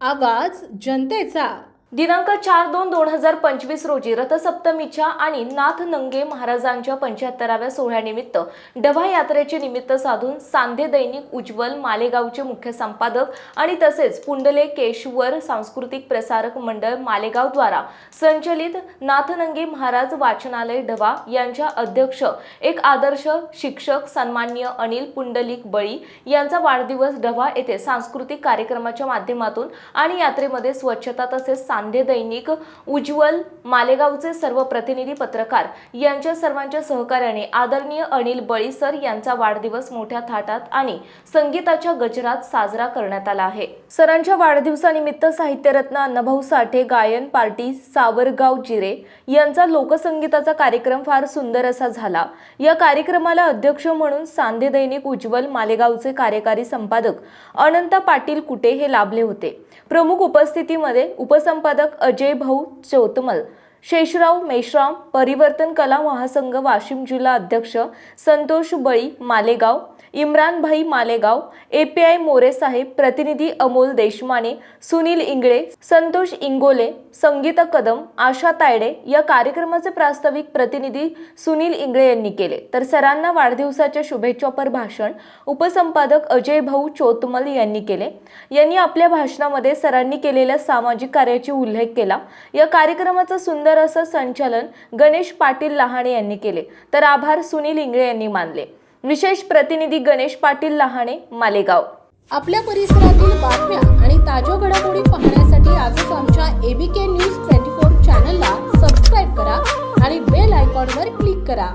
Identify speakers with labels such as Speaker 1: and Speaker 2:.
Speaker 1: आवाज जनतेचा।
Speaker 2: दिनांक 4/2/2025 रोजी रथसप्तमीच्या आणि नाथनंगे महाराजांच्या 75व्या सोहळ्यानिमित्त डभा यात्रेचे निमित्त साधून सांधे दैनिक उज्ज्वल मालेगावचे मुख्य संपादक आणि तसेच पुंडलिकेश्वर सांस्कृतिक प्रसारक मंडळ मालेगाव द्वारा संचलित नाथनंगे महाराज वाचनालय डभा यांच्या अध्यक्ष एक आदर्श शिक्षक सन्माननीय अनिल पुंडलिक बळी यांचा वाढदिवस डभा येथे सांस्कृतिक कार्यक्रमाच्या माध्यमातून आणि यात्रेमध्ये स्वच्छता तसेच सांधे दैनिक उज्ज्वल मालेगावचे सर्व प्रतिनिधी पत्रकार यांच्या सर्वांच्या सहकार्याने आदरणीय अनिल बळी सर यांचा वाढदिवस मोठ्या थाटात आणि संगीताच्या गजरात साजरा करण्यात आला आहे। सरांच्या वाढदिवसानिमित्त साहित्यरत्न अण्णाभाऊ साठे गायन पार्टी सावरगाव जिरे यांचा लोकसंगीताचा कार्यक्रम फार सुंदर असा झाला। या कार्यक्रमाला अध्यक्ष म्हणून सांधे दैनिक उज्ज्वल मालेगावचे कार्यकारी संपादक अनंत पाटील कुटे हे लाभले होते। प्रमुख उपस्थितीमध्ये उपसंपादक अजय भाऊ चौतमल, शेषराव मेश्राम, परिवर्तन कला महासंघ वाशिम जिल्हा अध्यक्ष संतोष बळी मालेगाव, इम्रान भाई मालेगाव, API मोरे साहेब, प्रतिनिधी अमोल देशमाने, सुनील इंगळे, संतोष इंगोले, संगीता कदम, आशा तायडे। या कार्यक्रमाचे प्रास्ताविक प्रतिनिधी सुनील इंगळे यांनी केले। तर सरांना वाढदिवसाच्या शुभेच्छापर भाषण उपसंपादक अजय भाऊ चौतमल यांनी केले। यांनी आपल्या भाषणामध्ये सरांनी केलेल्या सामाजिक कार्याचा उल्लेख केला। या कार्यक्रमाचं सुंदर असं संचालन गणेश पाटील लहाणे यांनी केले, तर आभार सुनील इंगळे यांनी मानले। विशेष प्रतिनिधी गणेश पाटील लहाणे मालेगाव।
Speaker 1: आपल्या परिसरातील बातम्या आणि ताज्या घडामोडी पाहण्यासाठी आजच आमच्या ABK न्यूज 24 चॅनलला सबस्क्राईब करा आणि बेल आयकॉनवर क्लिक करा।